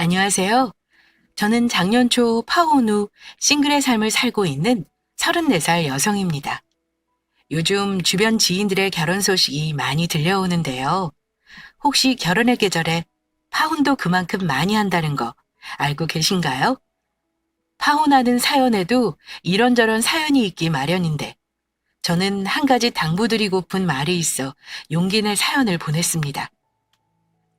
안녕하세요. 저는 작년 초 파혼 후 싱글의 삶을 살고 있는 34살 여성입니다. 요즘 주변 지인들의 결혼 소식이 많이 들려오는데요. 혹시 결혼의 계절에 파혼도 그만큼 많이 한다는 거 알고 계신가요? 파혼하는 사연에도 이런저런 사연이 있기 마련인데 저는 한 가지 당부드리고픈 말이 있어 용기 낼 사연을 보냈습니다.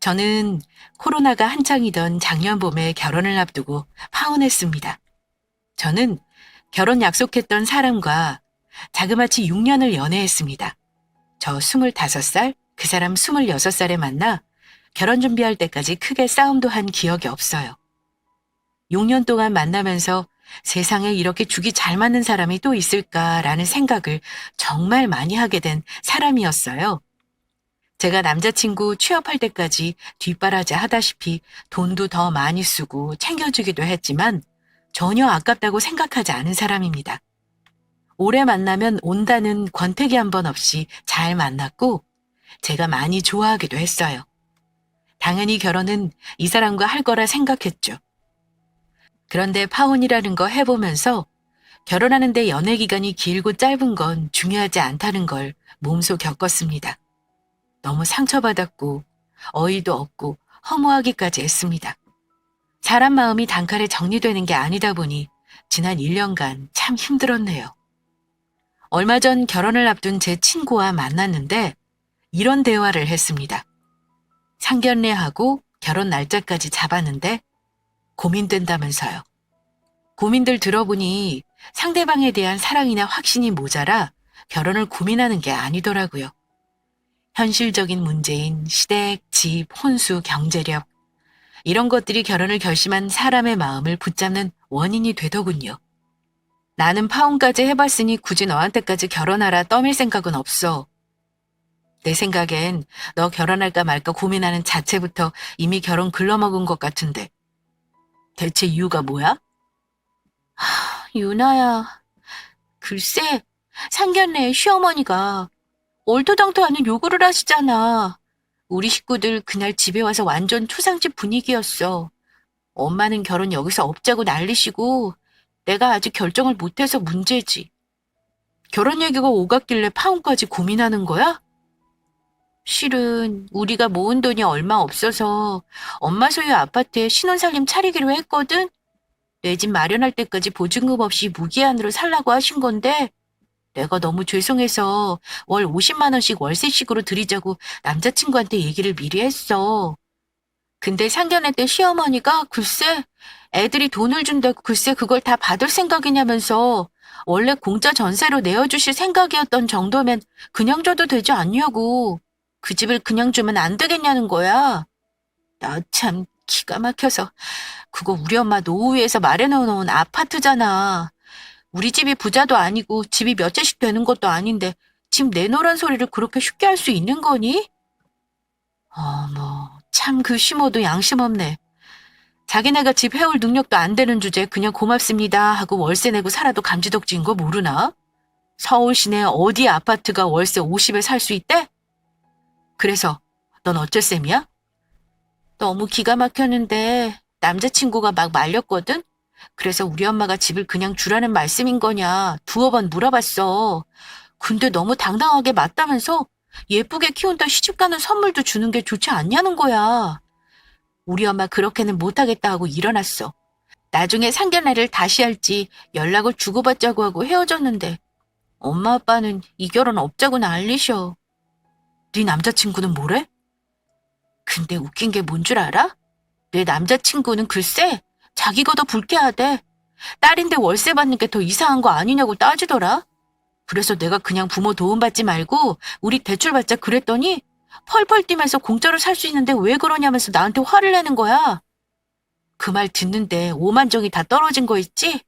저는 코로나가 한창이던 작년 봄에 결혼을 앞두고 파혼했습니다. 저는 결혼 약속했던 사람과 자그마치 6년을 연애했습니다. 저 25살, 그 사람 26살에 만나 결혼 준비할 때까지 크게 싸움도 한 기억이 없어요. 6년 동안 만나면서 세상에 이렇게 죽이 잘 맞는 사람이 또 있을까라는 생각을 정말 많이 하게 된 사람이었어요. 제가 남자친구 취업할 때까지 뒷바라지 하다시피 돈도 더 많이 쓰고 챙겨주기도 했지만 전혀 아깝다고 생각하지 않은 사람입니다. 오래 만나면 온다는 권태기 한 번 없이 잘 만났고 제가 많이 좋아하기도 했어요. 당연히 결혼은 이 사람과 할 거라 생각했죠. 그런데 파혼이라는 거 해보면서 결혼하는데 연애 기간이 길고 짧은 건 중요하지 않다는 걸 몸소 겪었습니다. 너무 상처받았고 어이도 없고 허무하기까지 했습니다. 사람 마음이 단칼에 정리되는 게 아니다 보니 지난 1년간 참 힘들었네요. 얼마 전 결혼을 앞둔 제 친구와 만났는데 이런 대화를 했습니다. 상견례하고 결혼 날짜까지 잡았는데 고민된다면서요. 고민들 들어보니 상대방에 대한 사랑이나 확신이 모자라 결혼을 고민하는 게 아니더라고요. 현실적인 문제인 시댁, 집, 혼수, 경제력 이런 것들이 결혼을 결심한 사람의 마음을 붙잡는 원인이 되더군요. 나는 파혼까지 해봤으니 굳이 너한테까지 결혼하라 떠밀 생각은 없어. 내 생각엔 너 결혼할까 말까 고민하는 자체부터 이미 결혼 글러먹은 것 같은데. 대체 이유가 뭐야? 유나야, 글쎄, 상견례에 시어머니가 얼토당토하는 요구를 하시잖아. 우리 식구들 그날 집에 와서 완전 초상집 분위기였어. 엄마는 결혼 여기서 없자고 난리시고 내가 아직 결정을 못해서 문제지. 결혼 얘기가 오갔길래 파혼까지 고민하는 거야? 실은 우리가 모은 돈이 얼마 없어서 엄마 소유 아파트에 신혼살림 차리기로 했거든? 내 집 마련할 때까지 보증금 없이 무기한으로 살라고 하신 건데 내가 너무 죄송해서 월 50만 원씩 월세식으로 드리자고 남자친구한테 얘기를 미리 했어. 근데 상견례 때 시어머니가 글쎄 애들이 돈을 준다고 글쎄 그걸 다 받을 생각이냐면서 원래 공짜 전세로 내어주실 생각이었던 정도면 그냥 줘도 되지 않냐고. 그 집을 그냥 주면 안 되겠냐는 거야. 나 참 기가 막혀서 그거 우리 엄마 노후위에서 마련해 놓은 아파트잖아. 우리 집이 부자도 아니고 집이 몇 채씩 되는 것도 아닌데 집 내놓으란 소리를 그렇게 쉽게 할 수 있는 거니? 어머, 참 그 시모도 양심 없네. 자기네가 집 해올 능력도 안 되는 주제 그냥 고맙습니다 하고 월세 내고 살아도 감지덕지인 거 모르나? 서울 시내 어디 아파트가 월세 50에 살 수 있대? 그래서 넌 어쩔 셈이야? 너무 기가 막혔는데 남자친구가 막 말렸거든? 그래서 우리 엄마가 집을 그냥 주라는 말씀인 거냐 두어 번 물어봤어. 근데 너무 당당하게 맞다면서 예쁘게 키운다 시집가는 선물도 주는 게 좋지 않냐는 거야. 우리 엄마 그렇게는 못하겠다 하고 일어났어. 나중에 상견례를 다시 할지 연락을 주고받자고 하고 헤어졌는데 엄마 아빠는 이 결혼 없자고 난리셔. 네 남자친구는 뭐래? 근데 웃긴 게 뭔 줄 알아? 내 남자친구는 글쎄 자기가 더 불쾌하대. 딸인데 월세 받는 게 더 이상한 거 아니냐고 따지더라. 그래서 내가 그냥 부모 도움받지 말고 우리 대출받자 그랬더니 펄펄 뛰면서 공짜로 살 수 있는데 왜 그러냐면서 나한테 화를 내는 거야. 그 말 듣는데 오만정이 다 떨어진 거 있지?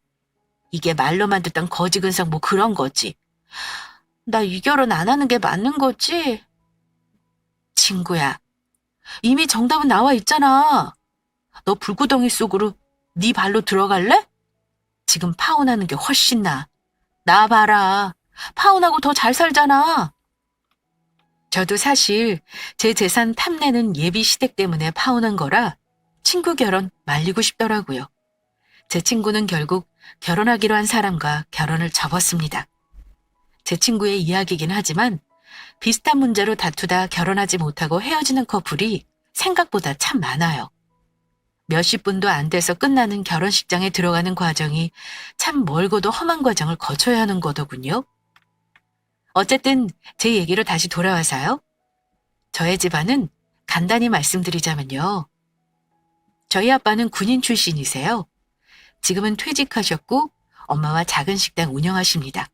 이게 말로만 듣던 거지근성 뭐 그런 거지. 나 이 결혼 안 하는 게 맞는 거지? 친구야, 이미 정답은 나와 있잖아. 너 불구덩이 속으로 네 발로 들어갈래? 지금 파혼하는 게 훨씬 나아. 나 봐라. 파혼하고 더 잘 살잖아. 저도 사실 제 재산 탐내는 예비 시댁 때문에 파혼한 거라 친구 결혼 말리고 싶더라고요. 제 친구는 결국 결혼하기로 한 사람과 결혼을 접었습니다. 제 친구의 이야기긴 하지만 비슷한 문제로 다투다 결혼하지 못하고 헤어지는 커플이 생각보다 참 많아요. 몇십 분도 안 돼서 끝나는 결혼식장에 들어가는 과정이 참 멀고도 험한 과정을 거쳐야 하는 거더군요. 어쨌든 제 얘기로 다시 돌아와서요. 저의 집안은 간단히 말씀드리자면요. 저희 아빠는 군인 출신이세요. 지금은 퇴직하셨고 엄마와 작은 식당 운영하십니다.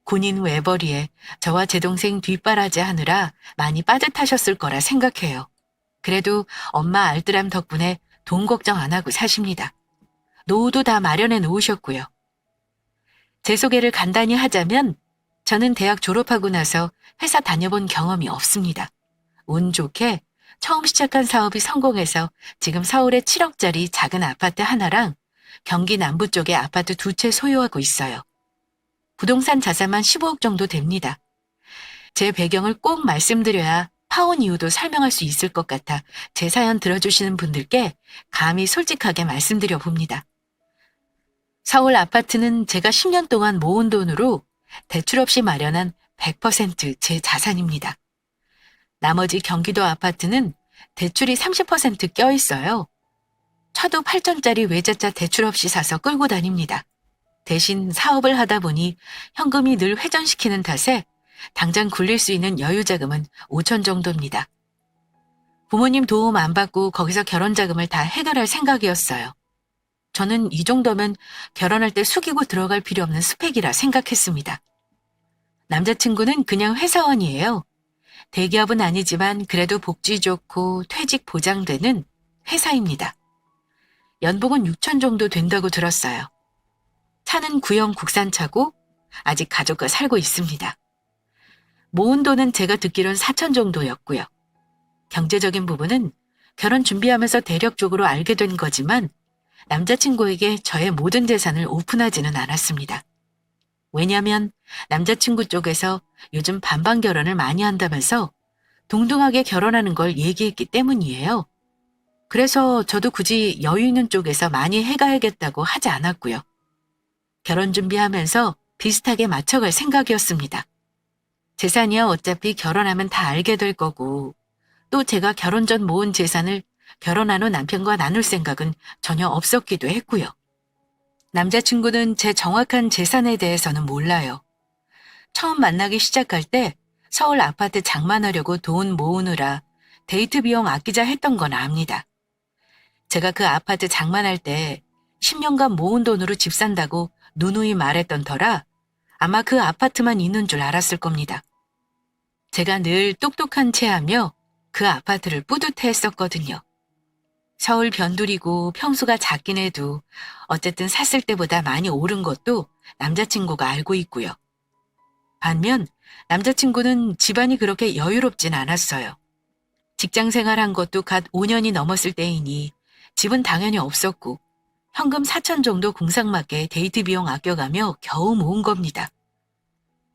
군인 외벌이에 저와 제 동생 뒷바라지 하느라 많이 빠듯하셨을 거라 생각해요. 그래도 엄마 알뜰함 덕분에 돈 걱정 안 하고 사십니다. 노후도 다 마련해 놓으셨고요. 제 소개를 간단히 하자면 저는 대학 졸업하고 나서 회사 다녀본 경험이 없습니다. 운 좋게 처음 시작한 사업이 성공해서 지금 서울에 7억짜리 작은 아파트 하나랑 경기 남부 쪽에 아파트 2채 소유하고 있어요. 부동산 자산만 15억 정도 됩니다. 제 배경을 꼭 말씀드려야 파혼 이유도 설명할 수 있을 것 같아 제 사연 들어주시는 분들께 감히 솔직하게 말씀드려 봅니다. 서울 아파트는 제가 10년 동안 모은 돈으로 대출 없이 마련한 100% 제 자산입니다. 나머지 경기도 아파트는 대출이 30% 껴있어요. 차도 8천짜리 외제차 대출 없이 사서 끌고 다닙니다. 대신 사업을 하다 보니 현금이 늘 회전시키는 탓에 당장 굴릴 수 있는 여유 자금은 5천 정도입니다. 부모님 도움 안 받고 거기서 결혼 자금을 다 해결할 생각이었어요. 저는 이 정도면 결혼할 때 숙이고 들어갈 필요 없는 스펙이라 생각했습니다. 남자친구는 그냥 회사원이에요. 대기업은 아니지만 그래도 복지 좋고 퇴직 보장되는 회사입니다. 연봉은 6천 정도 된다고 들었어요. 차는 구형 국산차고 아직 가족과 살고 있습니다. 모은 돈은 제가 듣기론 4천 정도였고요. 경제적인 부분은 결혼 준비하면서 대략적으로 알게 된 거지만 남자친구에게 저의 모든 재산을 오픈하지는 않았습니다. 왜냐하면 남자친구 쪽에서 요즘 반반 결혼을 많이 한다면서 동등하게 결혼하는 걸 얘기했기 때문이에요. 그래서 저도 굳이 여유 있는 쪽에서 많이 해가야겠다고 하지 않았고요. 결혼 준비하면서 비슷하게 맞춰갈 생각이었습니다. 재산이야 어차피 결혼하면 다 알게 될 거고 또 제가 결혼 전 모은 재산을 결혼한 후 남편과 나눌 생각은 전혀 없었기도 했고요. 남자친구는 제 정확한 재산에 대해서는 몰라요. 처음 만나기 시작할 때 서울 아파트 장만하려고 돈 모으느라 데이트 비용 아끼자 했던 건 압니다. 제가 그 아파트 장만할 때 10년간 모은 돈으로 집 산다고 누누이 말했던 터라 아마 그 아파트만 있는 줄 알았을 겁니다. 제가 늘 똑똑한 체하며 그 아파트를 뿌듯해했었거든요. 서울 변두리고 평수가 작긴 해도 어쨌든 샀을 때보다 많이 오른 것도 남자친구가 알고 있고요. 반면 남자친구는 집안이 그렇게 여유롭진 않았어요. 직장 생활한 것도 갓 5년이 넘었을 때이니 집은 당연히 없었고 현금 4천 정도 공상맞게 데이트 비용 아껴가며 겨우 모은 겁니다.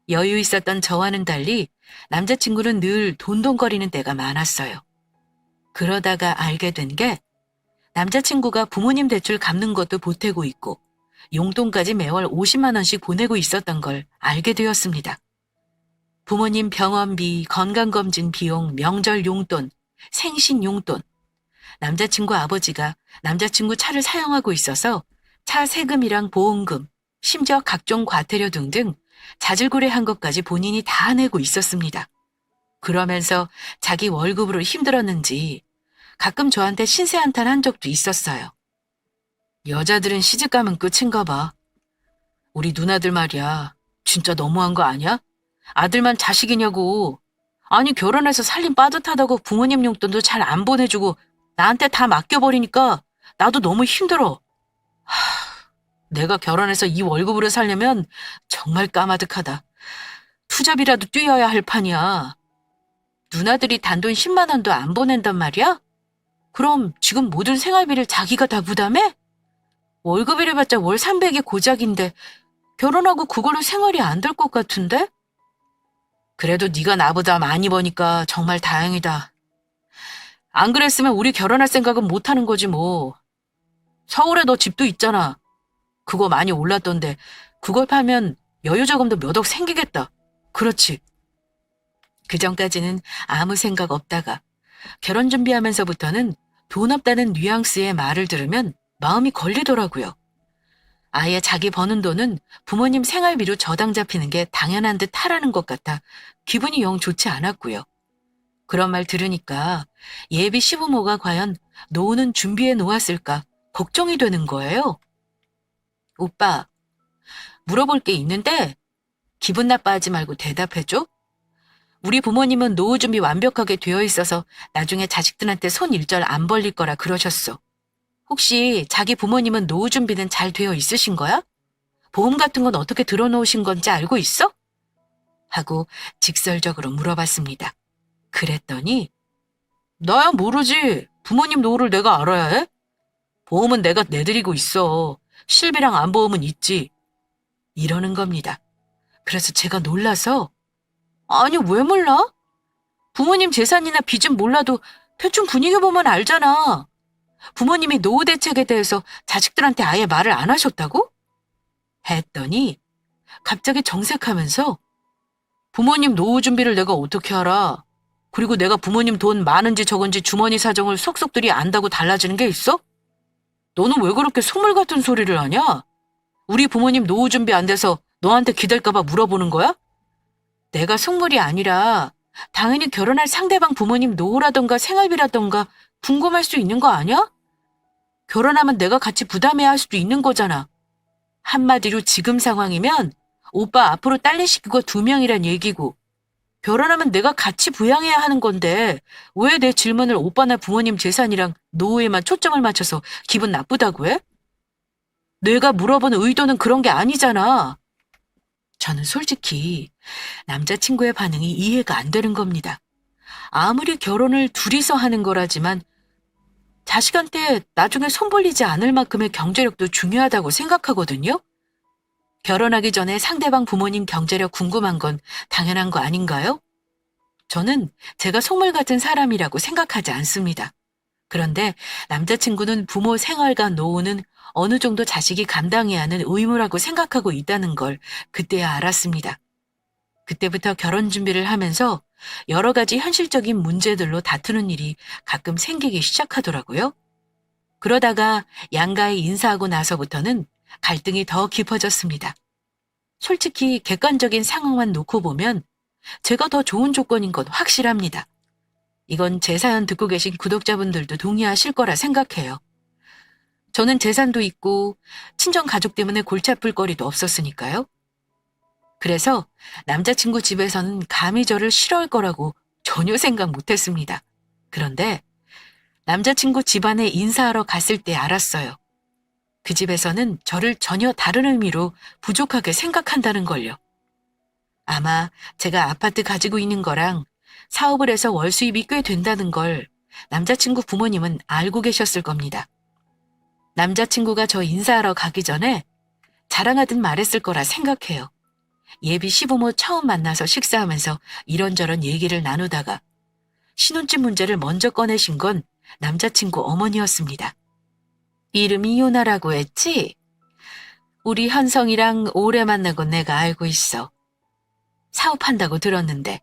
여유 있었던 저와는 달리 남자친구는 늘 돈돈거리는 때가 많았어요. 그러다가 알게 된 게 남자친구가 부모님 대출 갚는 것도 보태고 있고 용돈까지 매월 50만 원씩 보내고 있었던 걸 알게 되었습니다. 부모님 병원비, 건강검진 비용, 명절 용돈, 생신 용돈. 남자친구 아버지가 남자친구 차를 사용하고 있어서 차 세금이랑 보험금, 심지어 각종 과태료 등등 자질구레한 것까지 본인이 다 내고 있었습니다. 그러면서 자기 월급으로 힘들었는지 가끔 저한테 신세 한탄한 적도 있었어요. 여자들은 시집가면 끝인가 봐. 우리 누나들 말이야. 진짜 너무한 거 아니야? 아들만 자식이냐고. 아니 결혼해서 살림 빠듯하다고 부모님 용돈도 잘 안 보내주고 나한테 다 맡겨버리니까 나도 너무 힘들어. 내가 결혼해서 이 월급으로 살려면 정말 까마득하다. 투잡이라도 뛰어야 할 판이야. 누나들이 단돈 10만 원도 안 보낸단 말이야? 그럼 지금 모든 생활비를 자기가 다 부담해? 월급이래봤자 월 300이 고작인데 결혼하고 그걸로 생활이 안 될 것 같은데? 그래도 네가 나보다 많이 버니까 정말 다행이다. 안 그랬으면 우리 결혼할 생각은 못 하는 거지 뭐. 서울에 너 집도 있잖아. 그거 많이 올랐던데 그걸 팔면 여유자금도 몇 억 생기겠다. 그렇지. 그전까지는 아무 생각 없다가 결혼 준비하면서부터는 돈 없다는 뉘앙스의 말을 들으면 마음이 걸리더라고요. 아예 자기 버는 돈은 부모님 생활비로 저당 잡히는 게 당연한 듯 하라는 것 같아 기분이 영 좋지 않았고요. 그런 말 들으니까 예비 시부모가 과연 노후는 준비해 놓았을까 걱정이 되는 거예요. 오빠, 물어볼 게 있는데 기분 나빠하지 말고 대답해줘. 우리 부모님은 노후 준비 완벽하게 되어 있어서 나중에 자식들한테 손 일절 안 벌릴 거라 그러셨어. 혹시 자기 부모님은 노후 준비는 잘 되어 있으신 거야? 보험 같은 건 어떻게 들어놓으신 건지 알고 있어? 하고 직설적으로 물어봤습니다. 그랬더니 나야 모르지. 부모님 노후를 내가 알아야 해? 보험은 내가 내드리고 있어. 실비랑 안보험은 있지. 이러는 겁니다. 그래서 제가 놀라서 아니 왜 몰라? 부모님 재산이나 빚은 몰라도 대충 분위기 보면 알잖아. 부모님이 노후 대책에 대해서 자식들한테 아예 말을 안 하셨다고? 했더니 갑자기 정색하면서 부모님 노후 준비를 내가 어떻게 알아? 그리고 내가 부모님 돈 많은지 적은지 주머니 사정을 속속들이 안다고 달라지는 게 있어? 너는 왜 그렇게 속물 같은 소리를 하냐? 우리 부모님 노후 준비 안 돼서 너한테 기댈까봐 물어보는 거야? 내가 속물이 아니라 당연히 결혼할 상대방 부모님 노후라던가 생활비라던가 궁금할 수 있는 거 아니야? 결혼하면 내가 같이 부담해야 할 수도 있는 거잖아. 한마디로 지금 상황이면 오빠 앞으로 딸내 식구가 2명이란 얘기고 결혼하면 내가 같이 부양해야 하는 건데 왜 내 질문을 오빠나 부모님 재산이랑 노후에만 초점을 맞춰서 기분 나쁘다고 해? 내가 물어본 의도는 그런 게 아니잖아. 저는 솔직히 남자친구의 반응이 이해가 안 되는 겁니다. 아무리 결혼을 둘이서 하는 거라지만 자식한테 나중에 손 벌리지 않을 만큼의 경제력도 중요하다고 생각하거든요. 결혼하기 전에 상대방 부모님 경제력 궁금한 건 당연한 거 아닌가요? 저는 제가 속물 같은 사람이라고 생각하지 않습니다. 그런데 남자친구는 부모 생활과 노후는 어느 정도 자식이 감당해야 하는 의무라고 생각하고 있다는 걸 그때야 알았습니다. 그때부터 결혼 준비를 하면서 여러 가지 현실적인 문제들로 다투는 일이 가끔 생기기 시작하더라고요. 그러다가 양가에 인사하고 나서부터는 갈등이 더 깊어졌습니다. 솔직히 객관적인 상황만 놓고 보면 제가 더 좋은 조건인 건 확실합니다. 이건 제 사연 듣고 계신 구독자분들도 동의하실 거라 생각해요. 저는 재산도 있고 친정 가족 때문에 골치 아플 거리도 없었으니까요. 그래서 남자친구 집에서는 감히 저를 싫어할 거라고 전혀 생각 못했습니다. 그런데 남자친구 집안에 인사하러 갔을 때 알았어요. 그 집에서는 저를 전혀 다른 의미로 부족하게 생각한다는 걸요. 아마 제가 아파트 가지고 있는 거랑 사업을 해서 월 수입이 꽤 된다는 걸 남자친구 부모님은 알고 계셨을 겁니다. 남자친구가 저 인사하러 가기 전에 자랑하듯 말했을 거라 생각해요. 예비 시부모 처음 만나서 식사하면서 이런저런 얘기를 나누다가 신혼집 문제를 먼저 꺼내신 건 남자친구 어머니였습니다. 이름이 요나라고 했지? 우리 현성이랑 오래 만나고 내가 알고 있어. 사업한다고 들었는데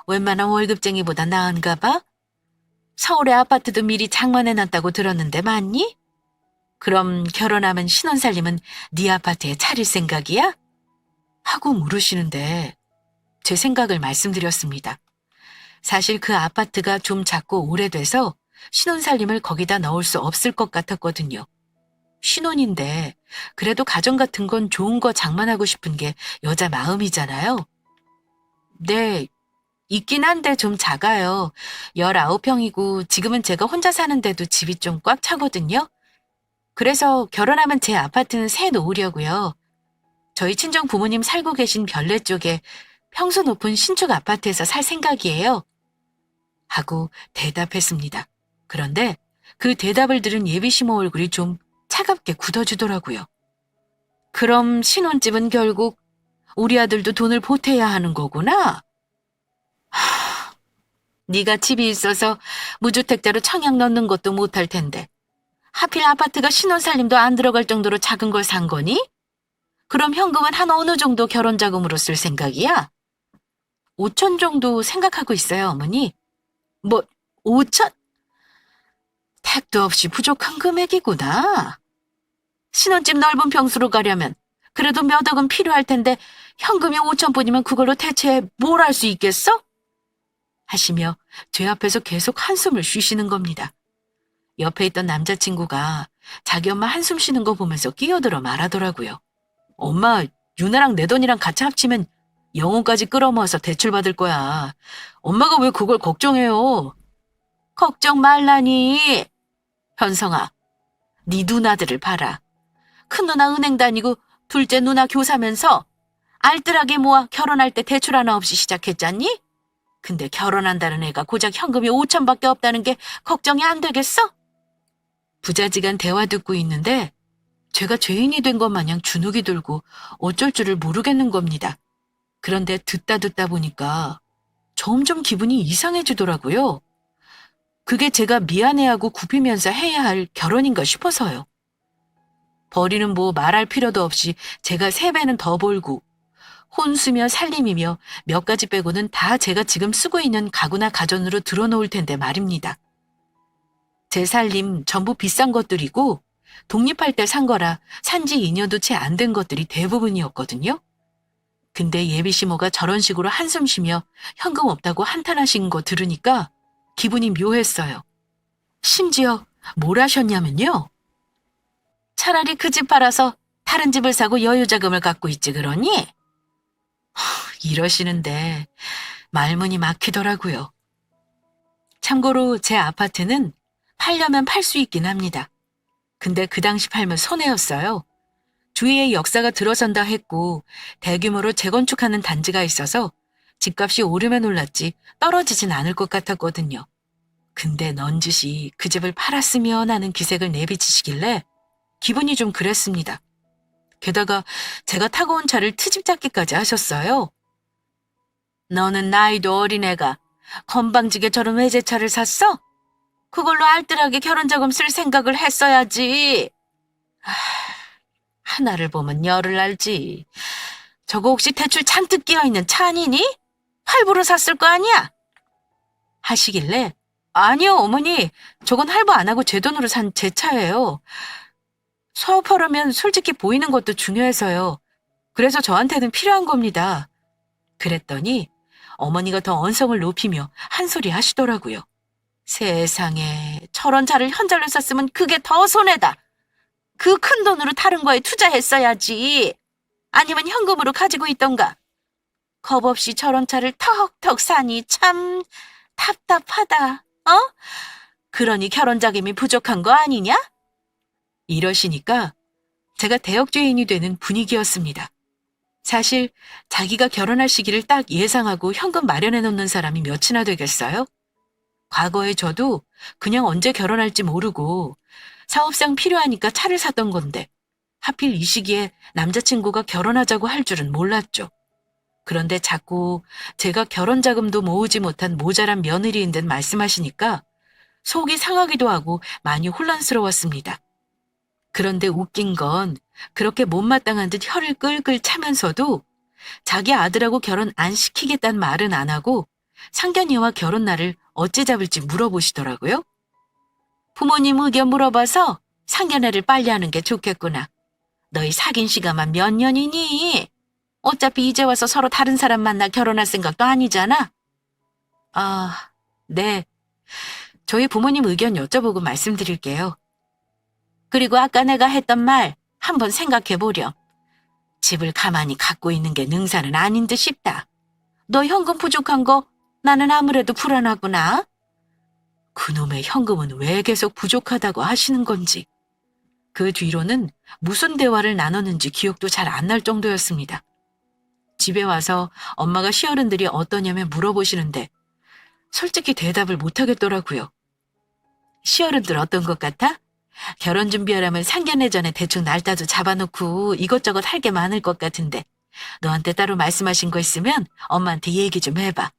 웬만한 월급쟁이보다 나은가 봐? 서울의 아파트도 미리 장만해놨다고 들었는데 맞니? 그럼 결혼하면 신혼살림은 네 아파트에 차릴 생각이야? 하고 물으시는데 제 생각을 말씀드렸습니다. 사실 그 아파트가 좀 작고 오래돼서 신혼살림을 거기다 넣을 수 없을 것 같았거든요. 신혼인데 그래도 가정 같은 건 좋은 거 장만하고 싶은 게 여자 마음이잖아요. 네, 있긴 한데 좀 작아요. 19평이고 지금은 제가 혼자 사는데도 집이 좀 꽉 차거든요. 그래서 결혼하면 제 아파트는 새 놓으려고요. 저희 친정 부모님 살고 계신 별내 쪽에 평수 높은 신축 아파트에서 살 생각이에요. 하고 대답했습니다. 그런데 그 대답을 들은 예비시모 얼굴이 좀 차갑게 굳어지더라고요. 그럼 신혼집은 결국 우리 아들도 돈을 보태야 하는 거구나? 네가 집이 있어서 무주택자로 청약 넣는 것도 못할 텐데 하필 아파트가 신혼살림도 안 들어갈 정도로 작은 걸 산 거니? 그럼 현금은 한 어느 정도 결혼자금으로 쓸 생각이야? 5천 정도 생각하고 있어요, 어머니. 뭐, 5천? 택도 없이 부족한 금액이구나. 신혼집 넓은 평수로 가려면 그래도 몇 억은 필요할 텐데 현금이 5천뿐이면 그걸로 대체 뭘 할 수 있겠어? 하시며 제 앞에서 계속 한숨을 쉬시는 겁니다. 옆에 있던 남자친구가 자기 엄마 한숨 쉬는 거 보면서 끼어들어 말하더라고요. 엄마, 유나랑 내 돈이랑 같이 합치면 영혼까지 끌어모아서 대출받을 거야. 엄마가 왜 그걸 걱정해요? 걱정 말라니. 현성아, 네 누나들을 봐라. 큰 누나 은행 다니고 둘째 누나 교사면서 알뜰하게 모아 결혼할 때 대출 하나 없이 시작했잖니? 근데 결혼한다는 애가 고작 현금이 5천밖에 없다는 게 걱정이 안 되겠어? 부자지간 대화 듣고 있는데 제가 죄인이 된 것 마냥 주눅이 들고 어쩔 줄을 모르겠는 겁니다. 그런데 듣다 보니까 점점 기분이 이상해지더라고요. 그게 제가 미안해하고 굽히면서 해야 할 결혼인가 싶어서요. 벌이는 뭐 말할 필요도 없이 제가 3배는 더 벌고 혼수며 살림이며 몇 가지 빼고는 다 제가 지금 쓰고 있는 가구나 가전으로 들어놓을 텐데 말입니다. 제 살림 전부 비싼 것들이고 독립할 때 산 거라 산지 2년도 채 안 된 것들이 대부분이었거든요. 근데 예비 시모가 저런 식으로 한숨 쉬며 현금 없다고 한탄하신 거 들으니까 기분이 묘했어요. 심지어 뭘 하셨냐면요. 차라리 그 집 팔아서 다른 집을 사고 여유자금을 갖고 있지 그러니? 이러시는데 말문이 막히더라고요. 참고로 제 아파트는 팔려면 팔 수 있긴 합니다. 근데 그 당시 팔면 손해였어요. 주위에 역사가 들어선다 했고 대규모로 재건축하는 단지가 있어서 집값이 오르면 올랐지 떨어지진 않을 것 같았거든요. 근데 넌지시 그 집을 팔았으면 하는 기색을 내비치시길래 기분이 좀 그랬습니다. 게다가 제가 타고 온 차를 트집 잡기까지 하셨어요. 너는 나이도 어린애가 건방지게 저런 외제차를 샀어? 그걸로 알뜰하게 결혼자금 쓸 생각을 했어야지. 하나를 보면 열을 알지. 저거 혹시 대출 잔뜩 끼어있는 차 아니니? 할부로 샀을 거 아니야? 하시길래 아니요 어머니 저건 할부 안 하고 제 돈으로 산 제 차예요. 사업하려면 솔직히 보이는 것도 중요해서요. 그래서 저한테는 필요한 겁니다. 그랬더니 어머니가 더 언성을 높이며 한 소리 하시더라고요. 세상에 저런 차를 현찰로 샀으면 그게 더 손해다. 그 큰 돈으로 다른 거에 투자했어야지. 아니면 현금으로 가지고 있던가. 겁 없이 저런 차를 턱턱 사니 참 답답하다. 어? 그러니 결혼 자금이 부족한 거 아니냐? 이러시니까 제가 대역죄인이 되는 분위기였습니다. 사실 자기가 결혼할 시기를 딱 예상하고 현금 마련해 놓는 사람이 몇이나 되겠어요? 과거에 저도 그냥 언제 결혼할지 모르고 사업상 필요하니까 차를 샀던 건데 하필 이 시기에 남자친구가 결혼하자고 할 줄은 몰랐죠. 그런데 자꾸 제가 결혼 자금도 모으지 못한 모자란 며느리인 듯 말씀하시니까 속이 상하기도 하고 많이 혼란스러웠습니다. 그런데 웃긴 건 그렇게 못마땅한 듯 혀를 끌끌 차면서도 자기 아들하고 결혼 안 시키겠다는 말은 안 하고 상견례와 결혼 날을 어찌 잡을지 물어보시더라고요. 부모님 의견 물어봐서 상견례를 빨리 하는 게 좋겠구나. 너희 사귄 시간만 몇 년이니? 어차피 이제 와서 서로 다른 사람 만나 결혼할 생각도 아니잖아. 아, 네. 저희 부모님 의견 여쭤보고 말씀드릴게요. 그리고 아까 내가 했던 말 한번 생각해보렴. 집을 가만히 갖고 있는 게 능사는 아닌 듯 싶다. 너 현금 부족한 거 나는 아무래도 불안하구나. 그놈의 현금은 왜 계속 부족하다고 하시는 건지. 그 뒤로는 무슨 대화를 나눴는지 기억도 잘 안 날 정도였습니다. 집에 와서 엄마가 시어른들이 어떠냐며 물어보시는데 솔직히 대답을 못하겠더라고요. 시어른들 어떤 것 같아? 결혼 준비하려면 상견례 전에 대충 날짜도 잡아놓고 이것저것 할 게 많을 것 같은데 너한테 따로 말씀하신 거 있으면 엄마한테 얘기 좀 해봐.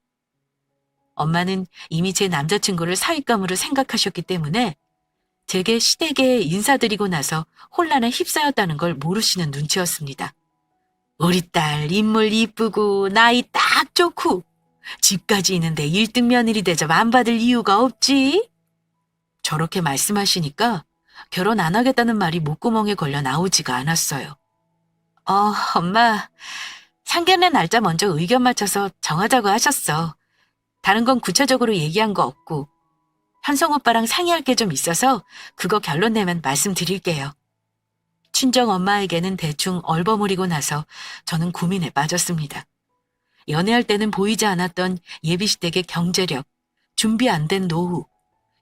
엄마는 이미 제 남자친구를 사윗감으로 생각하셨기 때문에 제게 시댁에 인사드리고 나서 혼란에 휩싸였다는 걸 모르시는 눈치였습니다. 우리 딸 인물 이쁘고 나이 딱 좋고 집까지 있는데 1등 며느리 대접 안 받을 이유가 없지? 저렇게 말씀하시니까 결혼 안 하겠다는 말이 목구멍에 걸려 나오지가 않았어요. 엄마, 상견례 날짜 먼저 의견 맞춰서 정하자고 하셨어. 다른 건 구체적으로 얘기한 거 없고 현성 오빠랑 상의할 게 좀 있어서 그거 결론 내면 말씀드릴게요. 친정 엄마에게는 대충 얼버무리고 나서 저는 고민에 빠졌습니다. 연애할 때는 보이지 않았던 예비시댁의 경제력, 준비 안 된 노후,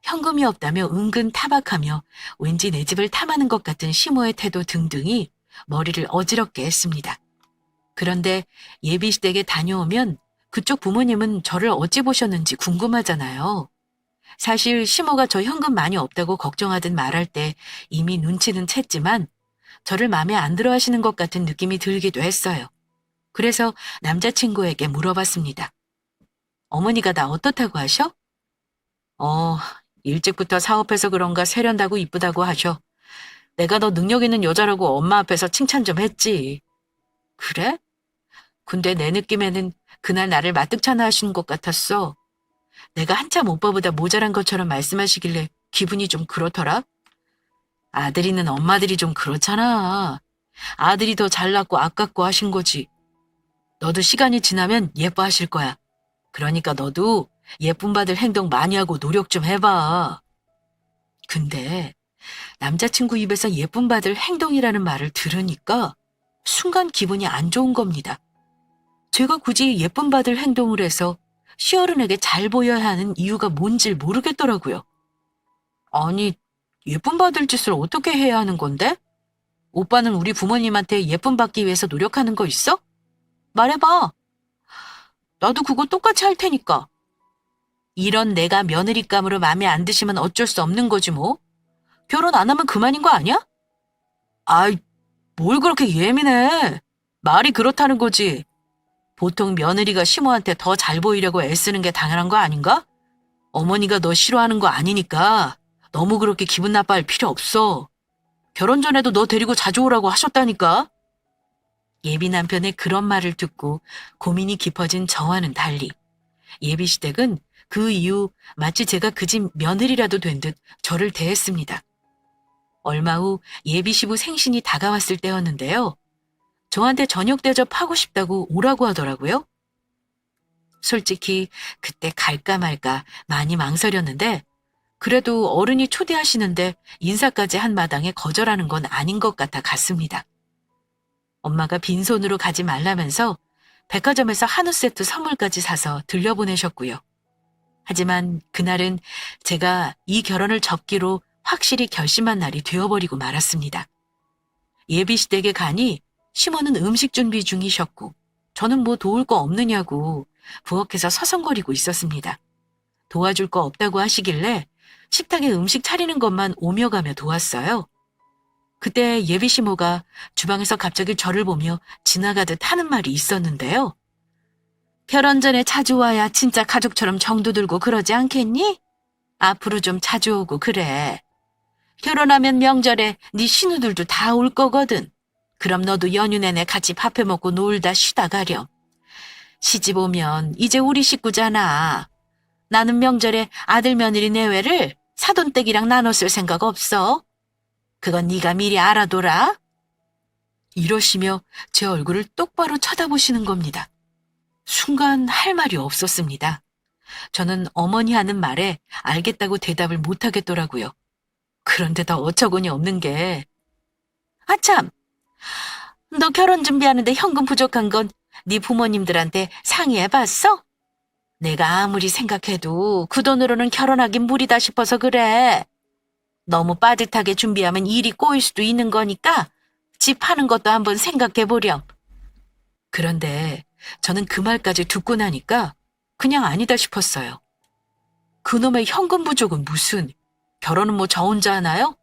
현금이 없다며 은근 타박하며 왠지 내 집을 탐하는 것 같은 시모의 태도 등등이 머리를 어지럽게 했습니다. 그런데 예비시댁에 다녀오면 그쪽 부모님은 저를 어찌 보셨는지 궁금하잖아요. 사실 시모가 저 현금 많이 없다고 걱정하듯 말할 때 이미 눈치는 챘지만 저를 마음에 안 들어 하시는 것 같은 느낌이 들기도 했어요. 그래서 남자친구에게 물어봤습니다. 어머니가 나 어떻다고 하셔? 일찍부터 사업해서 그런가 세련되고 이쁘다고 하셔. 내가 너 능력 있는 여자라고 엄마 앞에서 칭찬 좀 했지. 그래? 근데 내 느낌에는 그날 나를 마뜩찮아 하시는 것 같았어. 내가 한참 오빠보다 모자란 것처럼 말씀하시길래 기분이 좀 그렇더라. 아들이는 엄마들이 좀 그렇잖아. 아들이 더 잘났고 아깝고 하신 거지. 너도 시간이 지나면 예뻐하실 거야. 그러니까 너도 예쁨 받을 행동 많이 하고 노력 좀 해봐. 근데 남자친구 입에서 예쁨 받을 행동이라는 말을 들으니까 순간 기분이 안 좋은 겁니다. 제가 굳이 예쁨 받을 행동을 해서 시어른에게 잘 보여야 하는 이유가 뭔지 모르겠더라고요. 아니, 예쁨 받을 짓을 어떻게 해야 하는 건데? 오빠는 우리 부모님한테 예쁨 받기 위해서 노력하는 거 있어? 말해봐. 나도 그거 똑같이 할 테니까. 이런 내가 며느리감으로 마음에 안 드시면 어쩔 수 없는 거지 뭐. 결혼 안 하면 그만인 거 아니야? 아이, 뭘 그렇게 예민해. 말이 그렇다는 거지. 보통 며느리가 시모한테 더 잘 보이려고 애쓰는 게 당연한 거 아닌가? 어머니가 너 싫어하는 거 아니니까 너무 그렇게 기분 나빠할 필요 없어. 결혼 전에도 너 데리고 자주 오라고 하셨다니까. 예비 남편의 그런 말을 듣고 고민이 깊어진 저와는 달리 예비 시댁은 그 이후 마치 제가 그 집 며느리라도 된 듯 저를 대했습니다. 얼마 후 예비 시부 생신이 다가왔을 때였는데요. 저한테 저녁 대접하고 싶다고 오라고 하더라고요. 솔직히 그때 갈까 말까 많이 망설였는데 그래도 어른이 초대하시는데 인사까지 한 마당에 거절하는 건 아닌 것 같아 갔습니다. 엄마가 빈손으로 가지 말라면서 백화점에서 한우 세트 선물까지 사서 들려보내셨고요. 하지만 그날은 제가 이 결혼을 접기로 확실히 결심한 날이 되어버리고 말았습니다. 예비시댁에 가니 시모는 음식 준비 중이셨고 저는 뭐 도울 거 없느냐고 부엌에서 서성거리고 있었습니다. 도와줄 거 없다고 하시길래 식탁에 음식 차리는 것만 오며 가며 도왔어요. 그때 예비 시모가 주방에서 갑자기 저를 보며 지나가듯 하는 말이 있었는데요. 결혼 전에 자주 와야 진짜 가족처럼 정도 들고 그러지 않겠니? 앞으로 좀 자주 오고 그래. 결혼하면 명절에 네 신우들도 다 올 거거든. 그럼 너도 연휴 내내 같이 밥해 먹고 놀다 쉬다 가렴. 시집 오면 이제 우리 식구잖아. 나는 명절에 아들 며느리 내외를 사돈댁이랑 나눠 쓸 생각 없어. 그건 네가 미리 알아둬라. 이러시며 제 얼굴을 똑바로 쳐다보시는 겁니다. 순간 할 말이 없었습니다. 저는 어머니 하는 말에 알겠다고 대답을 못하겠더라고요. 그런데 더 어처구니 없는 게 아참! 너 결혼 준비하는데 현금 부족한 건 네 부모님들한테 상의해봤어? 내가 아무리 생각해도 그 돈으로는 결혼하긴 무리다 싶어서 그래. 너무 빠듯하게 준비하면 일이 꼬일 수도 있는 거니까 집 파는 것도 한번 생각해보렴. 그런데 저는 그 말까지 듣고 나니까 그냥 아니다 싶었어요. 그놈의 현금 부족은 무슨, 결혼은 뭐 저 혼자 하나요?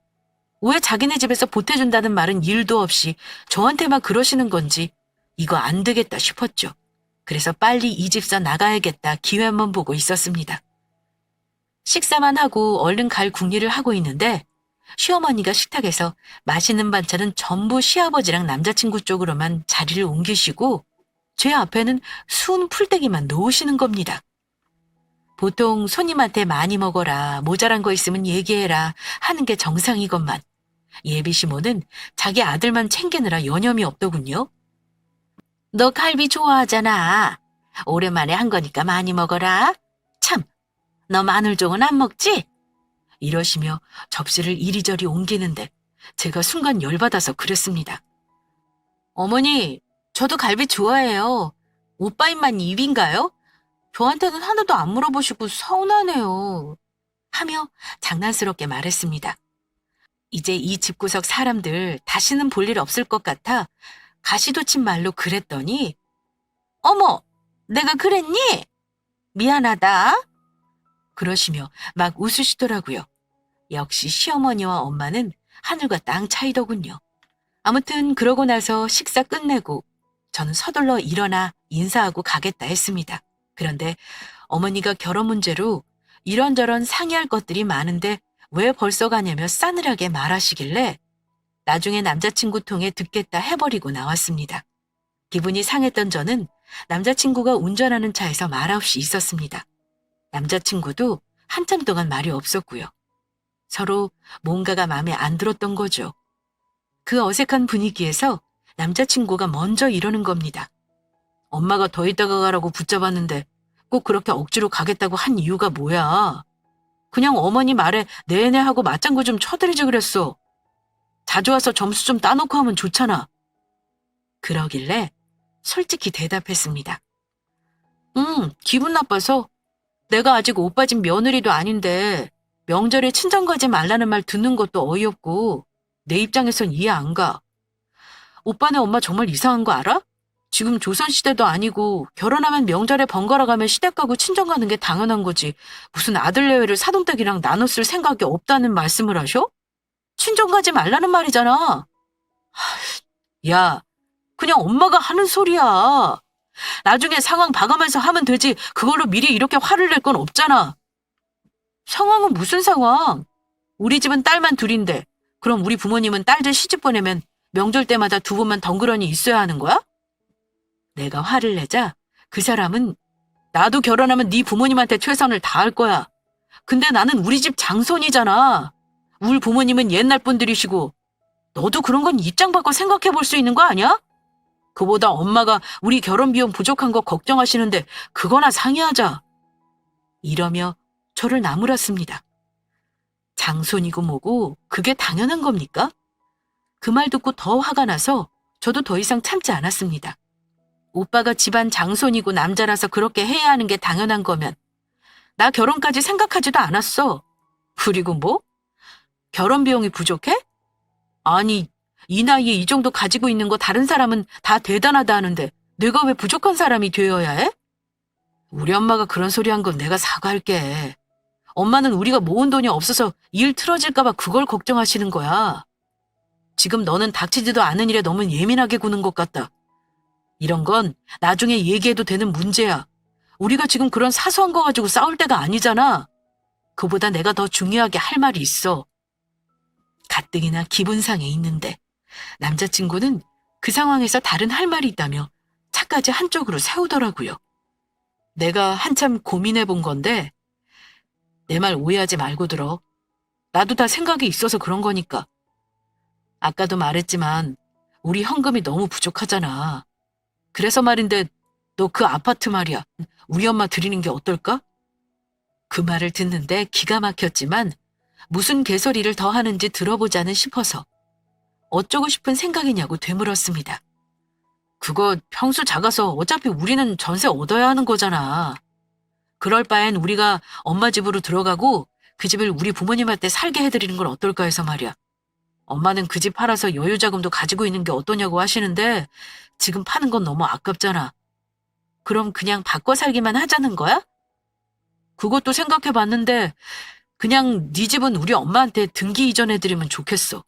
왜 자기네 집에서 보태준다는 말은 일도 없이 저한테만 그러시는 건지 이거 안 되겠다 싶었죠. 그래서 빨리 이 집서 나가야겠다 기회만 보고 있었습니다. 식사만 하고 얼른 갈 궁리를 하고 있는데 시어머니가 식탁에서 맛있는 반찬은 전부 시아버지랑 남자친구 쪽으로만 자리를 옮기시고 제 앞에는 순 풀떼기만 놓으시는 겁니다. 보통 손님한테 많이 먹어라, 모자란 거 있으면 얘기해라 하는 게 정상이건만 예비 시모는 자기 아들만 챙기느라 여념이 없더군요. 너 갈비 좋아하잖아. 오랜만에 한 거니까 많이 먹어라. 참, 너 마늘종은 안 먹지? 이러시며 접시를 이리저리 옮기는데 제가 순간 열받아서 그랬습니다. 어머니, 저도 갈비 좋아해요. 오빠 입만 입인가요? 저한테는 하나도 안 물어보시고 서운하네요. 하며 장난스럽게 말했습니다. 이제 이 집구석 사람들 다시는 볼 일 없을 것 같아 가시돋친 말로 그랬더니 어머, 내가 그랬니? 미안하다. 그러시며 막 웃으시더라고요. 역시 시어머니와 엄마는 하늘과 땅 차이더군요. 아무튼 그러고 나서 식사 끝내고 저는 서둘러 일어나 인사하고 가겠다 했습니다. 그런데 어머니가 결혼 문제로 이런저런 상의할 것들이 많은데 왜 벌써 가냐며 싸늘하게 말하시길래 나중에 남자친구 통해 듣겠다 해버리고 나왔습니다. 기분이 상했던 저는 남자친구가 운전하는 차에서 말없이 있었습니다. 남자친구도 한참 동안 말이 없었고요. 서로 뭔가가 마음에 안 들었던 거죠. 그 어색한 분위기에서 남자친구가 먼저 이러는 겁니다. 엄마가 더 있다가 가라고 붙잡았는데 꼭 그렇게 억지로 가겠다고 한 이유가 뭐야? 그냥 어머니 말에 네네 하고 맞장구 좀 쳐드리지 그랬어. 자주 와서 점수 좀 따놓고 하면 좋잖아. 그러길래 솔직히 대답했습니다. 기분 나빠서 내가 아직 오빠 집 며느리도 아닌데 명절에 친정 가지 말라는 말 듣는 것도 어이없고 내 입장에선 이해 안 가. 오빠네 엄마 정말 이상한 거 알아? 지금 조선시대도 아니고 결혼하면 명절에 번갈아 가면 시댁 가고 친정 가는 게 당연한 거지. 무슨 아들 내외를 사돈댁이랑 나눠 쓸 생각이 없다는 말씀을 하셔? 친정 가지 말라는 말이잖아. 야, 그냥 엄마가 하는 소리야. 나중에 상황 봐가면서 하면 되지. 그걸로 미리 이렇게 화를 낼 건 없잖아. 상황은 무슨 상황? 우리 집은 딸만 둘인데 그럼 우리 부모님은 딸들 시집 보내면 명절 때마다 두 분만 덩그러니 있어야 하는 거야? 내가 화를 내자 그 사람은 나도 결혼하면 네 부모님한테 최선을 다할 거야. 근데 나는 우리 집 장손이잖아. 우리 부모님은 옛날 분들이시고 너도 그런 건 입장 바꿔 생각해 볼 수 있는 거 아니야? 그보다 엄마가 우리 결혼 비용 부족한 거 걱정하시는데 그거나 상의하자. 이러며 저를 나무랐습니다. 장손이고 뭐고 그게 당연한 겁니까? 그 말 듣고 더 화가 나서 저도 더 이상 참지 않았습니다. 오빠가 집안 장손이고 남자라서 그렇게 해야 하는 게 당연한 거면 나 결혼까지 생각하지도 않았어. 그리고 뭐? 결혼 비용이 부족해? 아니, 이 나이에 이 정도 가지고 있는 거 다른 사람은 다 대단하다 하는데 내가 왜 부족한 사람이 되어야 해? 우리 엄마가 그런 소리 한 건 내가 사과할게. 엄마는 우리가 모은 돈이 없어서 일 틀어질까 봐 그걸 걱정하시는 거야. 지금 너는 닥치지도 않은 일에 너무 예민하게 구는 것 같다. 이런 건 나중에 얘기해도 되는 문제야. 우리가 지금 그런 사소한 거 가지고 싸울 때가 아니잖아. 그보다 내가 더 중요하게 할 말이 있어. 가뜩이나 기분 상해 있는데 남자친구는 그 상황에서 다른 할 말이 있다며 차까지 한쪽으로 세우더라고요. 내가 한참 고민해 본 건데 내 말 오해하지 말고 들어. 나도 다 생각이 있어서 그런 거니까. 아까도 말했지만 우리 현금이 너무 부족하잖아. 그래서 말인데 너 그 아파트 말이야. 우리 엄마 드리는 게 어떨까? 그 말을 듣는데 기가 막혔지만 무슨 개소리를 더 하는지 들어보자는 싶어서 어쩌고 싶은 생각이냐고 되물었습니다. 그거 평수 작아서 어차피 우리는 전세 얻어야 하는 거잖아. 그럴 바엔 우리가 엄마 집으로 들어가고 그 집을 우리 부모님한테 살게 해드리는 건 어떨까 해서 말이야. 엄마는 그 집 팔아서 여유자금도 가지고 있는 게 어떠냐고 하시는데 지금 파는 건 너무 아깝잖아. 그럼 그냥 바꿔 살기만 하자는 거야? 그것도 생각해봤는데 그냥 네 집은 우리 엄마한테 등기 이전해드리면 좋겠어.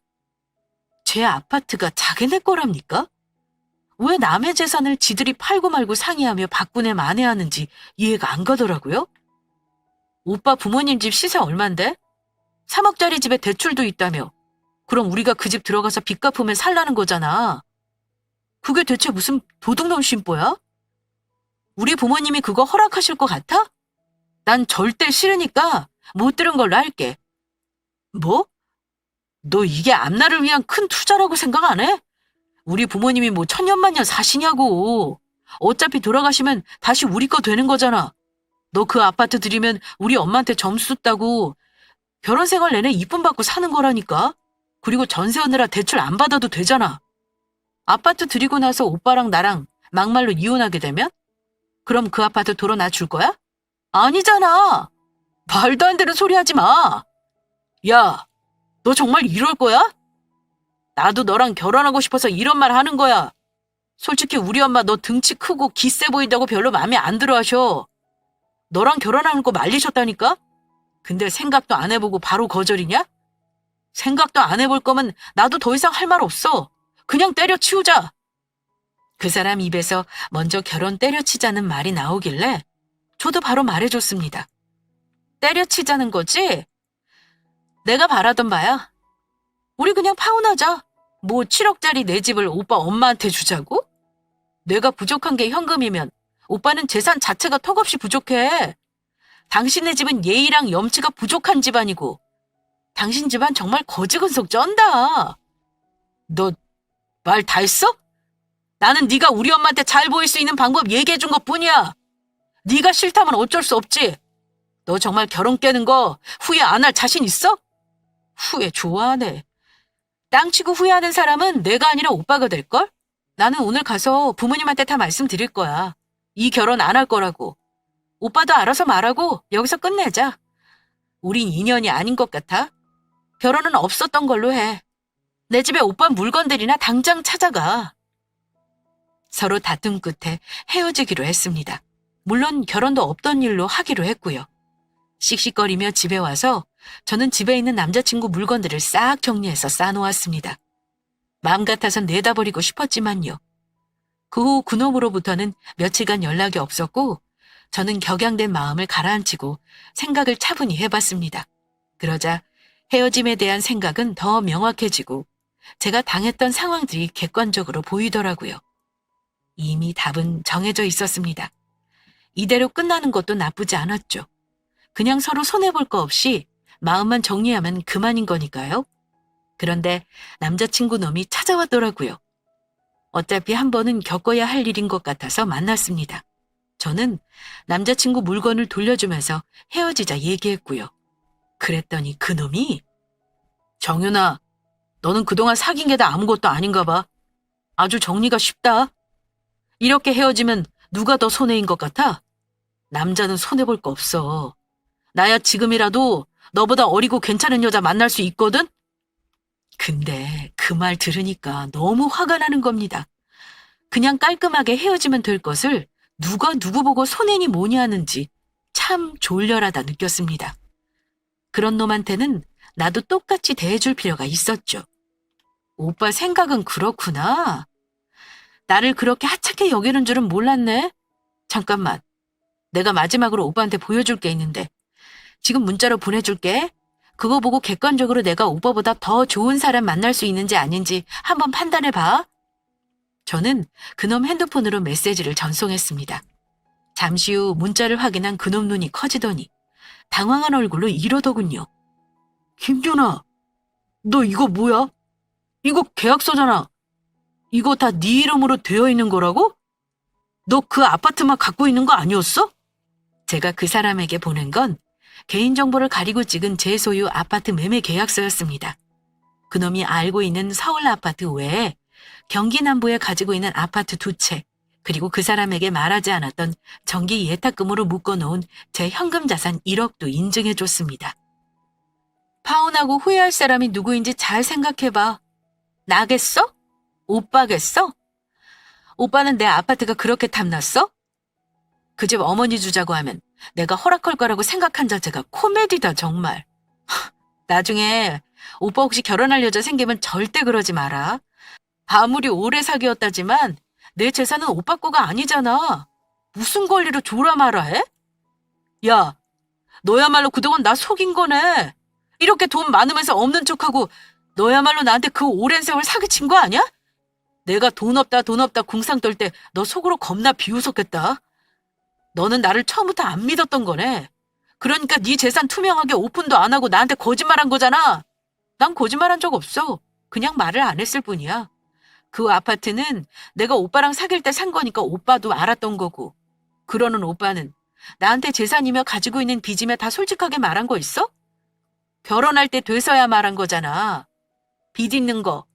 제 아파트가 자기네 거랍니까? 왜 남의 재산을 지들이 팔고 말고 상의하며 바꾸네 마네하는지 이해가 안 가더라고요. 오빠 부모님 집 시세 얼만데? 3억짜리 집에 대출도 있다며. 그럼 우리가 그 집 들어가서 빚 갚으면 살라는 거잖아. 그게 대체 무슨 도둑놈 심보야? 우리 부모님이 그거 허락하실 것 같아? 난 절대 싫으니까 못 들은 걸로 할게. 뭐? 너 이게 앞날을 위한 큰 투자라고 생각 안 해? 우리 부모님이 뭐 천년만년 사시냐고. 어차피 돌아가시면 다시 우리 거 되는 거잖아. 너 그 아파트 들이면 우리 엄마한테 점수 따고 결혼 생활 내내 이쁨 받고 사는 거라니까. 그리고 전세 오느라 대출 안 받아도 되잖아. 아파트 들이고 나서 오빠랑 나랑 막말로 이혼하게 되면? 그럼 그 아파트 돌아나 줄 거야? 아니잖아. 말도 안 되는 소리 하지 마. 야, 너 정말 이럴 거야? 나도 너랑 결혼하고 싶어서 이런 말 하는 거야. 솔직히 우리 엄마 너 등치 크고 기세 보인다고 별로 마음에 안 들어 하셔. 너랑 결혼하는 거 말리셨다니까? 근데 생각도 안 해보고 바로 거절이냐? 생각도 안 해볼 거면 나도 더 이상 할 말 없어. 그냥 때려치우자. 그 사람 입에서 먼저 결혼 때려치자는 말이 나오길래 저도 바로 말해줬습니다. 때려치자는 거지? 내가 바라던 바야. 우리 그냥 파혼하자. 뭐 7억짜리 내 집을 오빠 엄마한테 주자고? 내가 부족한 게 현금이면 오빠는 재산 자체가 턱없이 부족해. 당신네 집은 예의랑 염치가 부족한 집안이고 당신 집안 정말 거지근속 쩐다. 너 말 다 했어? 나는 네가 우리 엄마한테 잘 보일 수 있는 방법 얘기해 준 것뿐이야. 네가 싫다면 어쩔 수 없지. 너 정말 결혼 깨는 거 후회 안 할 자신 있어? 후회 좋아하네. 땅치고 후회하는 사람은 내가 아니라 오빠가 될걸? 나는 오늘 가서 부모님한테 다 말씀드릴 거야. 이 결혼 안 할 거라고. 오빠도 알아서 말하고 여기서 끝내자. 우린 인연이 아닌 것 같아. 결혼은 없었던 걸로 해. 내 집에 오빠 물건들이나 당장 찾아가. 서로 다툼 끝에 헤어지기로 했습니다. 물론 결혼도 없던 일로 하기로 했고요. 씩씩거리며 집에 와서 저는 집에 있는 남자친구 물건들을 싹 정리해서 싸놓았습니다. 마음 같아선 내다버리고 싶었지만요. 그 후 그놈으로부터는 며칠간 연락이 없었고 저는 격양된 마음을 가라앉히고 생각을 차분히 해봤습니다. 그러자 헤어짐에 대한 생각은 더 명확해지고 제가 당했던 상황들이 객관적으로 보이더라고요. 이미 답은 정해져 있었습니다. 이대로 끝나는 것도 나쁘지 않았죠. 그냥 서로 손해볼 거 없이 마음만 정리하면 그만인 거니까요. 그런데 남자친구 놈이 찾아왔더라고요. 어차피 한 번은 겪어야 할 일인 것 같아서 만났습니다. 저는 남자친구 물건을 돌려주면서 헤어지자 얘기했고요. 그랬더니 그놈이 정윤아, 너는 그동안 사귄 게 다 아무것도 아닌가 봐. 아주 정리가 쉽다. 이렇게 헤어지면 누가 더 손해인 것 같아? 남자는 손해볼 거 없어. 나야 지금이라도 너보다 어리고 괜찮은 여자 만날 수 있거든? 근데 그 말 들으니까 너무 화가 나는 겁니다. 그냥 깔끔하게 헤어지면 될 것을 누가 누구 보고 손해니 뭐니 하는지 참 졸렬하다 느꼈습니다. 그런 놈한테는 나도 똑같이 대해줄 필요가 있었죠. 오빠 생각은 그렇구나. 나를 그렇게 하찮게 여기는 줄은 몰랐네. 잠깐만. 내가 마지막으로 오빠한테 보여줄 게 있는데 지금 문자로 보내줄게. 그거 보고 객관적으로 내가 오빠보다 더 좋은 사람 만날 수 있는지 아닌지 한번 판단해봐. 저는 그놈 핸드폰으로 메시지를 전송했습니다. 잠시 후 문자를 확인한 그놈 눈이 커지더니 당황한 얼굴로 이러더군요. 김준아, 너 이거 뭐야? 이거 계약서잖아. 이거 다 네 이름으로 되어 있는 거라고? 너 그 아파트만 갖고 있는 거 아니었어? 제가 그 사람에게 보낸 건 개인정보를 가리고 찍은 제 소유 아파트 매매 계약서였습니다. 그놈이 알고 있는 서울 아파트 외에 경기 남부에 가지고 있는 아파트 2채, 그리고 그 사람에게 말하지 않았던 정기 예탁금으로 묶어놓은 제 현금 자산 1억도 인증해줬습니다. 파혼하고 후회할 사람이 누구인지 잘 생각해봐. 나겠어? 오빠겠어? 오빠는 내 아파트가 그렇게 탐났어? 그 집 어머니 주자고 하면 내가 허락할 거라고 생각한 자체가 코미디다 정말. 나중에 오빠 혹시 결혼할 여자 생기면 절대 그러지 마라. 아무리 오래 사귀었다지만 내 재산은 오빠 거가 아니잖아. 무슨 권리로 줘라 마라 해? 야, 너야말로 그동안 나 속인 거네. 이렇게 돈 많으면서 없는 척하고 너야말로 나한테 그 오랜 세월 사기친 거 아니야? 내가 돈 없다 돈 없다 궁상 떨 때 너 속으로 겁나 비웃었겠다. 너는 나를 처음부터 안 믿었던 거네. 그러니까 네 재산 투명하게 오픈도 안 하고 나한테 거짓말한 거잖아. 난 거짓말한 적 없어. 그냥 말을 안 했을 뿐이야. 그 아파트는 내가 오빠랑 사귈 때 산 거니까 오빠도 알았던 거고. 그러는 오빠는 나한테 재산이며 가지고 있는 빚이며 다 솔직하게 말한 거 있어? 결혼할 때 돼서야 말한 거잖아. 빚 있는 거.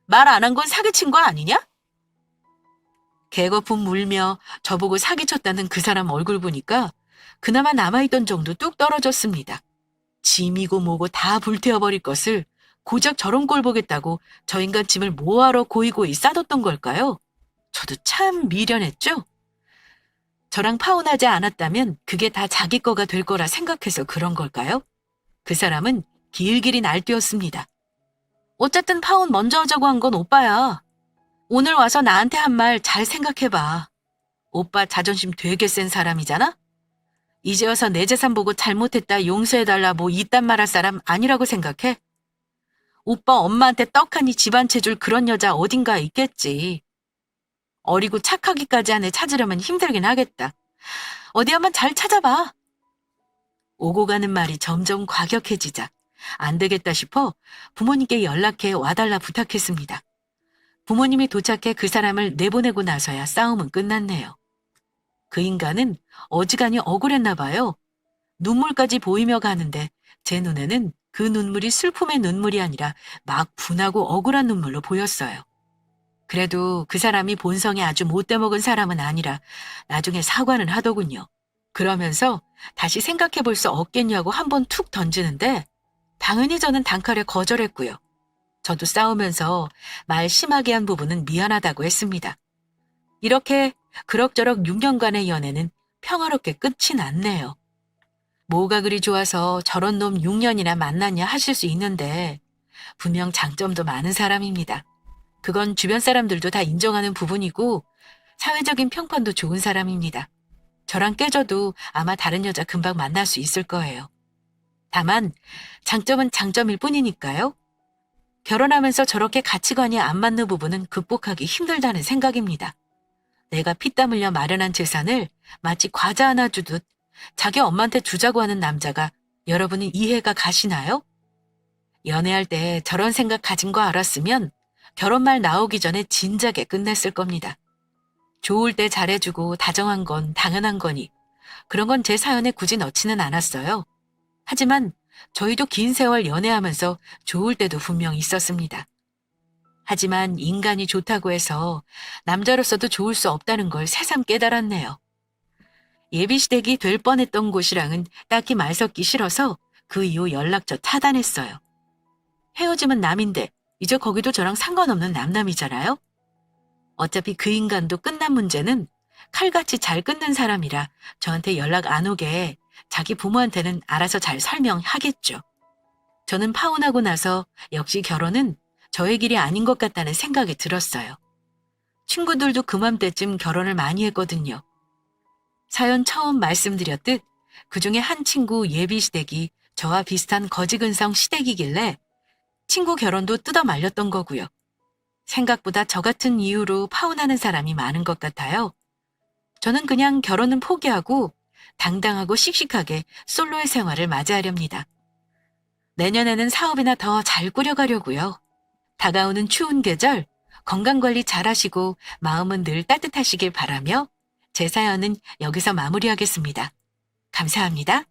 말 안 한 건 사기친 거 아니냐? 개거품 물며 저보고 사기쳤다는 그 사람 얼굴 보니까 그나마 남아있던 정도 뚝 떨어졌습니다. 짐이고 뭐고 다 불태워버릴 것을 고작 저런 꼴 보겠다고 저 인간 짐을 뭐하러 고이고이 싸뒀던 걸까요? 저도 참 미련했죠? 저랑 파혼하지 않았다면 그게 다 자기 거가 될 거라 생각해서 그런 걸까요? 그 사람은 길길이 날뛰었습니다. 어쨌든 파혼 먼저 하자고 한 건 오빠야. 오늘 와서 나한테 한 말 잘 생각해봐. 오빠 자존심 되게 센 사람이잖아? 이제 와서 내 재산 보고 잘못했다 용서해달라 뭐 이딴 말 할 사람 아니라고 생각해? 오빠 엄마한테 떡하니 집안 채줄 그런 여자 어딘가에 있겠지. 어리고 착하기까지 한 애 찾으려면 힘들긴 하겠다. 어디 한번 잘 찾아봐. 오고 가는 말이 점점 과격해지자 안 되겠다 싶어 부모님께 연락해 와달라 부탁했습니다. 부모님이 도착해 그 사람을 내보내고 나서야 싸움은 끝났네요. 그 인간은 어지간히 억울했나 봐요. 눈물까지 보이며 가는데 제 눈에는 그 눈물이 슬픔의 눈물이 아니라 막 분하고 억울한 눈물로 보였어요. 그래도 그 사람이 본성이 아주 못돼 먹은 사람은 아니라 나중에 사과는 하더군요. 그러면서 다시 생각해 볼 수 없겠냐고 한번 툭 던지는데 당연히 저는 단칼에 거절했고요. 저도 싸우면서 말 심하게 한 부분은 미안하다고 했습니다. 이렇게 그럭저럭 6년간의 연애는 평화롭게 끝이 났네요. 뭐가 그리 좋아서 저런 놈 6년이나 만났냐 하실 수 있는데 분명 장점도 많은 사람입니다. 그건 주변 사람들도 다 인정하는 부분이고 사회적인 평판도 좋은 사람입니다. 저랑 깨져도 아마 다른 여자 금방 만날 수 있을 거예요. 다만 장점은 장점일 뿐이니까요. 결혼하면서 저렇게 가치관이 안 맞는 부분은 극복하기 힘들다는 생각입니다. 내가 피땀 흘려 마련한 재산을 마치 과자 하나 주듯 자기 엄마한테 주자고 하는 남자가 여러분은 이해가 가시나요? 연애할 때 저런 생각 가진 거 알았으면 결혼 말 나오기 전에 진작에 끝냈을 겁니다. 좋을 때 잘해주고 다정한 건 당연한 거니 그런 건 제 사연에 굳이 넣지는 않았어요. 하지만 저희도 긴 세월 연애하면서 좋을 때도 분명 있었습니다. 하지만 인간이 좋다고 해서 남자로서도 좋을 수 없다는 걸 새삼 깨달았네요. 예비시댁이 될 뻔했던 곳이랑은 딱히 말 섞기 싫어서 그 이후 연락처 차단했어요. 헤어짐은 남인데 이제 거기도 저랑 상관없는 남남이잖아요. 어차피 그 인간도 끝난 문제는 칼같이 잘 끊는 사람이라 저한테 연락 안 오게 자기 부모한테는 알아서 잘 설명하겠죠. 저는 파혼하고 나서 역시 결혼은 저의 길이 아닌 것 같다는 생각이 들었어요. 친구들도 그맘때쯤 결혼을 많이 했거든요. 사연 처음 말씀드렸듯 그중에 한 친구 예비시댁이 저와 비슷한 거지근성 시댁이길래 친구 결혼도 뜯어 말렸던 거고요. 생각보다 저 같은 이유로 파혼하는 사람이 많은 것 같아요. 저는 그냥 결혼은 포기하고 당당하고 씩씩하게 솔로의 생활을 맞이하렵니다. 내년에는 사업이나 더 잘 꾸려가려고요. 다가오는 추운 계절 건강관리 잘하시고 마음은 늘 따뜻하시길 바라며 제 사연은 여기서 마무리하겠습니다. 감사합니다.